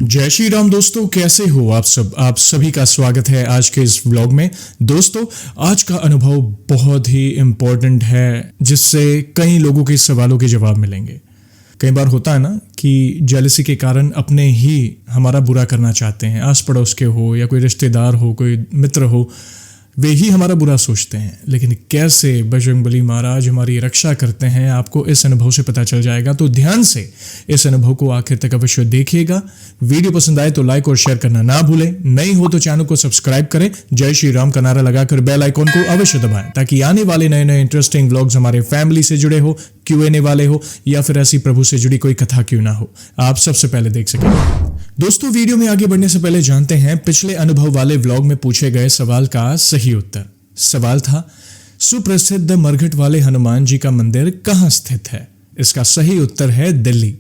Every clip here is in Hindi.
जय श्री राम दोस्तों, कैसे हो आप सब। आप सभी का स्वागत है आज के इस व्लॉग में। दोस्तों, आज का अनुभव बहुत ही इम्पोर्टेंट है, जिससे कई लोगों के सवालों के जवाब मिलेंगे। कई बार होता है ना कि जेलसी के कारण अपने ही हमारा बुरा करना चाहते हैं, आस पड़ोस के हो या कोई रिश्तेदार हो, कोई मित्र हो, वे ही हमारा बुरा सोचते हैं। लेकिन कैसे बजरंगबली महाराज हमारी रक्षा करते हैं, आपको इस अनुभव से पता चल जाएगा। तो ध्यान से इस अनुभव को आखिर तक अवश्य देखिएगा। वीडियो पसंद आए तो लाइक और शेयर करना ना भूलें। नई हो तो चैनल को सब्सक्राइब करें। जय श्री राम का नारा लगाकर बेल आइकॉन को अवश्य दबाएं, ताकि आने वाले नए नए इंटरेस्टिंग व्लॉग्स हमारे फैमिली से जुड़े हो, Q&A वाले हो, या फिर ऐसी प्रभु से जुड़ी कोई कथा क्यों ना हो, आप सबसे पहले देख सकें। दोस्तों, वीडियो में आगे बढ़ने से पहले जानते हैं पिछले अनुभव वाले व्लॉग में पूछे गए सवाल का सही उत्तर। सवाल था, सुप्रसिद्ध मरघट वाले हनुमान जी का मंदिर कहाँ स्थित है। इसका सही उत्तर है दिल्ली।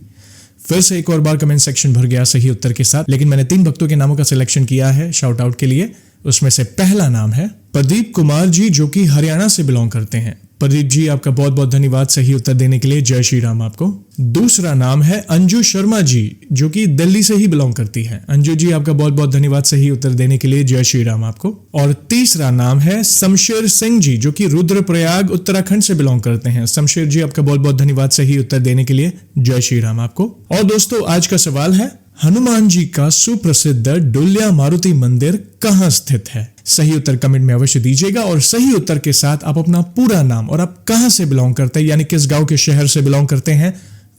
फिर से एक और बार कमेंट सेक्शन भर गया सही उत्तर के साथ, लेकिन मैंने 3 भक्तों के नामों का सिलेक्शन किया है शाउट आउट के लिए। उसमें से पहला नाम है प्रदीप कुमार जी, जो कि हरियाणा से बिलोंग करते हैं। प्रदीप जी, आपका बहुत बहुत धन्यवाद सही उत्तर देने के लिए। जय श्री राम आपको। दूसरा नाम है अंजू शर्मा जी, जो कि दिल्ली से ही बिलोंग करती हैं। अंजू जी, आपका बहुत बहुत धन्यवाद सही उत्तर देने के लिए। जय श्री राम आपको। और तीसरा नाम है शमशेर सिंह जी, जो कि रुद्रप्रयाग उत्तराखंड से बिलोंग करते हैं। शमशेर जी, आपका बहुत बहुत धन्यवाद सही उत्तर देने के लिए। जय श्री राम आपको। और दोस्तों, आज का सवाल है, हनुमान जी का सुप्रसिद्ध डुलिया मारुति मंदिर कहाँ स्थित है। सही उत्तर कमेंट में अवश्य दीजिएगा, और सही उत्तर के साथ आप अपना पूरा नाम और आप कहां से बिलोंग करते हैं, यानी किस गांव के शहर से बिलोंग करते हैं,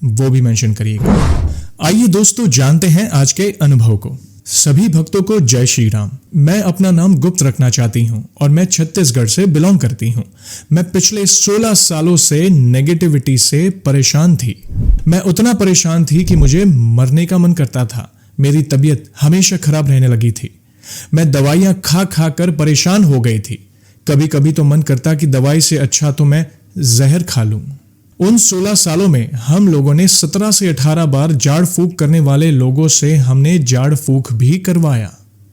वो भी मेंशन करिएगा। आइए दोस्तों, जानते हैं आज के अनुभव को। सभी भक्तों को जय श्री राम। मैं अपना नाम गुप्त रखना चाहती हूं और मैं छत्तीसगढ़ से बिलोंग करती हूं। मैं पिछले 16 सालों से नेगेटिविटी से परेशान थी। मैं उतना परेशान थी कि मुझे मरने का मन करता था। मेरी तबीयत हमेशा खराब रहने लगी थी। मैं दवाइयां खा खा कर परेशान हो गई थी। कभी कभी तो मन करता कि दवाई से अच्छा तो मैं जहर खा लूं। उन 16 सालों में हम लोगों ने 17 से 18 बार झाड़ फूंक करने वाले लोगों से हमने झाड़ फूंक भी करवाया,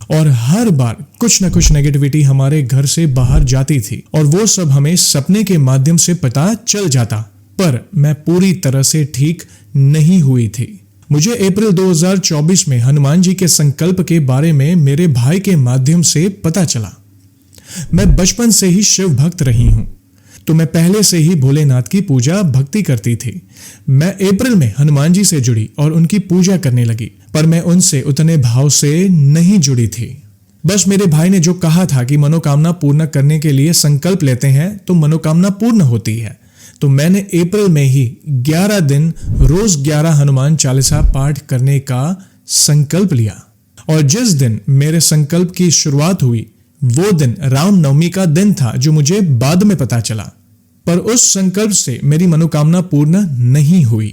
और हर बार कुछ न कुछ नेगेटिविटी हमारे घर से बाहर जाती थी, और वो सब हमें सपने के माध्यम से पता चल जाता। पर मैं पूरी तरह से ठीक नहीं हुई थी। मुझे अप्रैल 2024 में हनुमान जी के संकल्प के बारे में मेरे भाई के माध्यम से पता चला। मैं बचपन से ही शिव भक्त रही हूं, तो मैं पहले से ही भोलेनाथ की पूजा भक्ति करती थी। मैं अप्रैल में हनुमान जी से जुड़ी और उनकी पूजा करने लगी, पर मैं उनसे उतने भाव से नहीं जुड़ी थी। बस मेरे भाई ने जो कहा था कि मनोकामना पूर्ण करने के लिए संकल्प लेते हैं तो मनोकामना पूर्ण होती है, तो मैंने अप्रैल में ही 11 दिन रोज 11 हनुमान चालीसा पाठ करने का संकल्प लिया। और जिस दिन मेरे संकल्प की शुरुआत हुई, वो दिन रामनवमी का दिन था, जो मुझे बाद में पता चला। पर उस संकल्प से मेरी मनोकामना पूर्ण नहीं हुई,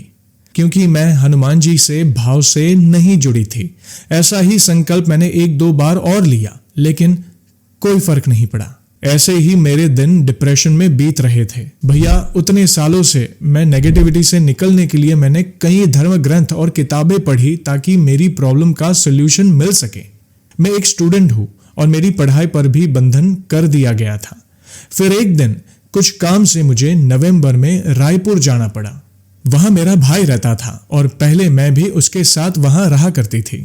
क्योंकि मैं हनुमान जी से भाव से नहीं जुड़ी थी। ऐसा ही संकल्प मैंने 1-2 बार और लिया, लेकिन कोई फर्क नहीं पड़ा। ऐसे ही मेरे दिन डिप्रेशन में बीत रहे थे। भैया, उतने सालों से मैं नेगेटिविटी से निकलने के लिए मैंने कई धर्म ग्रंथ और किताबें पढ़ी, ताकि मेरी प्रॉब्लम का सोल्यूशन मिल सके। मैं एक स्टूडेंट हूं और मेरी पढ़ाई पर भी बंधन कर दिया गया था। फिर एक दिन कुछ काम से मुझे नवंबर में रायपुर जाना पड़ा। वहां मेरा भाई रहता था और पहले मैं भी उसके साथ वहां रहा करती थी।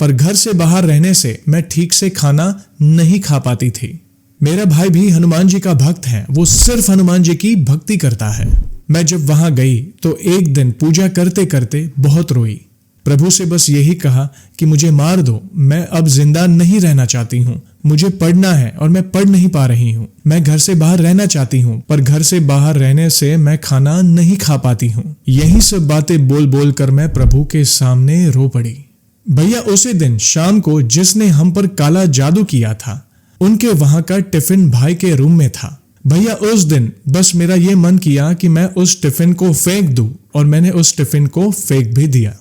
पर घर से बाहर रहने से मैं ठीक से खाना नहीं खा पाती थी। मेरा भाई भी हनुमान जी का भक्त है, वो सिर्फ हनुमान जी की भक्ति करता है। मैं जब वहां गई तो एक दिन पूजा करते करते बहुत रोई। प्रभु से बस यही कहा कि मुझे मार दो, मैं अब जिंदा नहीं रहना चाहती हूँ। मुझे पढ़ना है और मैं पढ़ नहीं पा रही हूँ। मैं घर से बाहर रहना चाहती हूँ, पर घर से बाहर रहने से मैं खाना नहीं खा पाती हूँ। यही सब बातें बोल बोल कर मैं प्रभु के सामने रो पड़ी। भैया, उसी दिन शाम को जिसने हम पर काला जादू किया था, उनके वहां का टिफिन भाई के रूम में था। भैया, उस दिन बस मेरा ये मन किया कि मैं उस टिफिन को फेंक दूं, और मैंने उस टिफिन को फेंक भी दिया।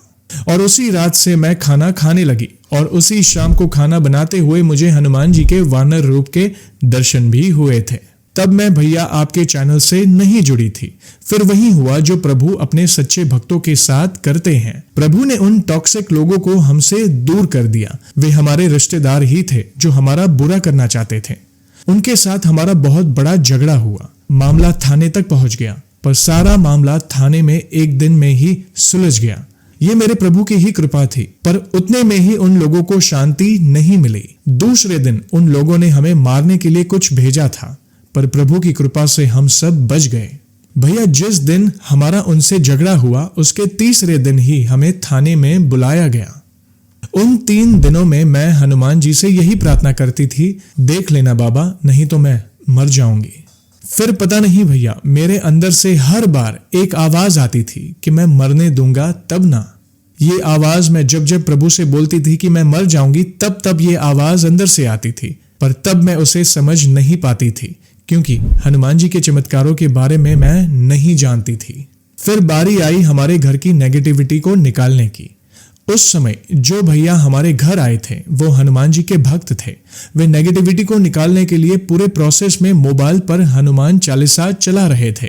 और उसी रात से मैं खाना खाने लगी, और उसी शाम को खाना बनाते हुए मुझे हनुमान जी के वानर रूप के दर्शन भी हुए थे। तब मैं भैया आपके चैनल से नहीं जुड़ी थी। फिर वही हुआ जो प्रभु अपने सच्चे भक्तों के साथ करते हैं। प्रभु ने उन टॉक्सिक लोगों को हमसे दूर कर दिया। वे हमारे रिश्तेदार ही थे जो हमारा बुरा करना चाहते थे। उनके साथ हमारा बहुत बड़ा झगड़ा हुआ। मामला थाने तक पहुंच गया, पर सारा मामला थाने में एक दिन में ही सुलझ गया। ये मेरे प्रभु की ही कृपा थी, पर उतने में ही उन लोगों को शांति नहीं मिली। दूसरे दिन उन लोगों ने हमें मारने के लिए कुछ भेजा था, पर प्रभु की कृपा से हम सब बच गए। भैया, जिस दिन हमारा उनसे झगड़ा हुआ उसके तीसरे दिन ही हमें थाने में बुलाया गया। उन 3 दिनों में मैं हनुमान जी से यही प्रार्थना करती थी, देख लेना बाबा, नहीं तो मैं मर जाऊंगी। फिर पता नहीं भैया, मेरे अंदर से हर बार एक आवाज आती थी कि मैं मरने दूंगा तब ना। ये आवाज मैं जब जब प्रभु से बोलती थी कि मैं मर जाऊंगी, तब तब ये आवाज अंदर से आती थी, पर तब मैं उसे समझ नहीं पाती थी, क्योंकि हनुमान जी के चमत्कारों के बारे में मैं नहीं जानती थी। फिर बारी आई हमारे घर की नेगेटिविटी को निकालने की। उस समय जो भैया हमारे घर आए थे वो हनुमान जी के भक्त थे। वे नेगेटिविटी को निकालने के लिए पूरे प्रोसेस में मोबाइल पर हनुमान चालीसा चला रहे थे।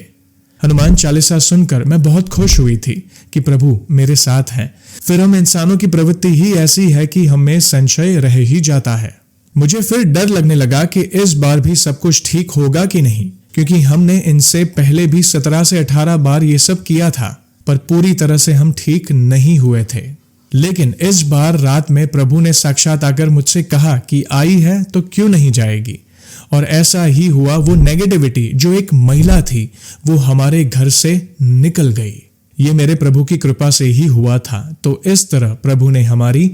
हनुमान चालीसा सुनकर मैं बहुत खुश हुई थी कि प्रभु मेरे साथ हैं। फिर हम इंसानों की प्रवृत्ति ही ऐसी है कि हमें संशय रह ही जाता है। मुझे फिर डर लगने लगा कि इस बार भी सब कुछ ठीक होगा कि नहीं, क्योंकि हमने इनसे पहले भी 17 से 18 बार ये सब किया था, पर पूरी तरह से हम ठीक नहीं हुए थे। लेकिन इस बार रात में प्रभु ने साक्षात आकर मुझसे कहा कि आई है तो क्यों नहीं जाएगी। और ऐसा ही हुआ। वो नेगेटिविटी जो एक महिला थी वो हमारे घर से निकल गई। ये मेरे प्रभु की कृपा से ही हुआ था। तो इस तरह प्रभु ने हमारी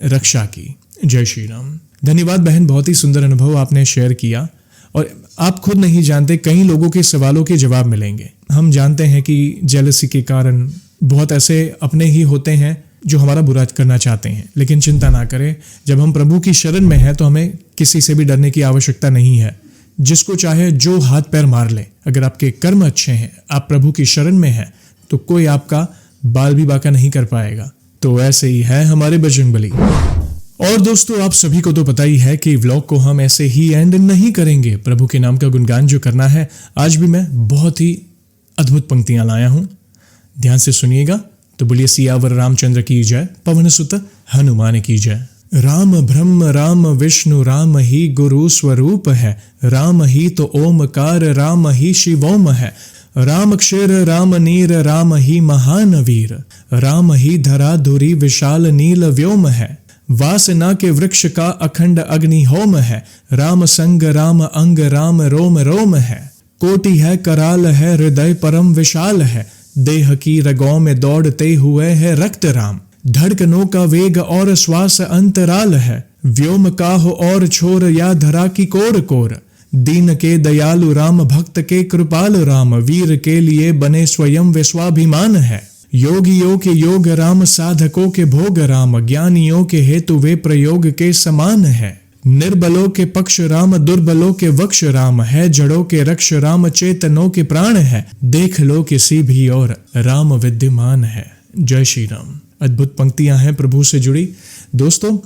रक्षा की। जय श्री राम। धन्यवाद बहन, बहुत ही सुंदर अनुभव आपने शेयर किया। और आप खुद नहीं जानते, कई लोगों के सवालों के जवाब मिलेंगे। हम जानते हैं कि जेलसी के कारण बहुत ऐसे अपने ही होते हैं जो हमारा बुरा करना चाहते हैं, लेकिन चिंता ना करें, जब हम प्रभु की शरण में हैं तो हमें किसी से भी डरने की आवश्यकता नहीं है। जिसको चाहे जो हाथ पैर मार ले, अगर आपके कर्म अच्छे हैं, आप प्रभु की शरण में हैं, तो कोई आपका बाल भी बांका नहीं कर पाएगा। तो ऐसे ही है हमारे बजरंगबली। और दोस्तों, आप सभी को तो पता ही है कि व्लॉग को हम ऐसे ही एंड नहीं करेंगे। प्रभु के नाम का गुणगान जो करना है, आज भी मैं बहुत ही अद्भुत पंक्तियां लाया हूं, ध्यान से सुनिएगा। तो बोलिए सियावर रामचंद्र की जय, पवन सुत हनुमान की जय। राम ब्रह्म राम विष्णु, राम ही गुरु स्वरूप है, राम ही तो ओमकार, राम ही शिवोम है। राम क्षीर राम नीर, राम ही महान वीर, राम ही धरा धुरी विशाल नील व्योम है। वासना के वृक्ष का अखंड अग्नि होम है, राम संग राम अंग, राम रोम रोम है। कोटि है कराल है, हृदय परम विशाल है, देह की रगों में दौड़ते हुए है रक्त राम। धड़कनों का वेग और श्वास अंतराल है, व्योम का हो और छोर या धरा की कोर कोर। दीन के दयालु राम, भक्त के कृपाल राम, वीर के लिए बने स्वयं वे स्वाभिमान है। योगियों के योग राम, साधकों के भोग राम, ज्ञानियों के हेतु वे प्रयोग के समान है। निर्बलों के पक्ष राम, दुर्बलों के वक्ष राम, है जड़ों के रक्ष राम, चेतनों के प्राण है। देख लो किसी भी और राम विद्यमान है। जय श्री राम। अद्भुत पंक्तियां हैं प्रभु से जुड़ी। दोस्तों,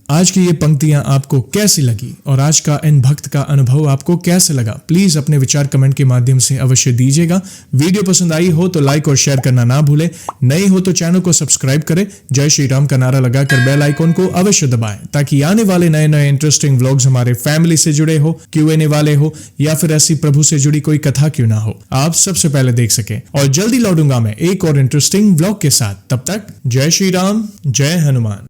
आज की ये पंक्तियां आपको कैसी लगी और आज का इन भक्त का अनुभव आपको कैसे लगा, प्लीज अपने विचार कमेंट के माध्यम से अवश्य दीजिएगा। वीडियो पसंद आई हो तो लाइक और शेयर करना ना भूलें। नए हो तो चैनल को सब्सक्राइब करें। जय श्री राम का नारा लगाकर बेल आइकॉन को अवश्य दबाएं, ताकि आने वाले नए नए इंटरेस्टिंग व्लॉग्स हमारे फैमिली से जुड़े हो, Q&A वाले हो, या फिर ऐसी प्रभु से जुड़ी कोई कथा क्यों ना हो, आप सबसे पहले देख सके। और जल्दी लौटूंगा मैं एक और इंटरेस्टिंग व्लॉग के साथ। तब तक जय श्री राम, जय हनुमान।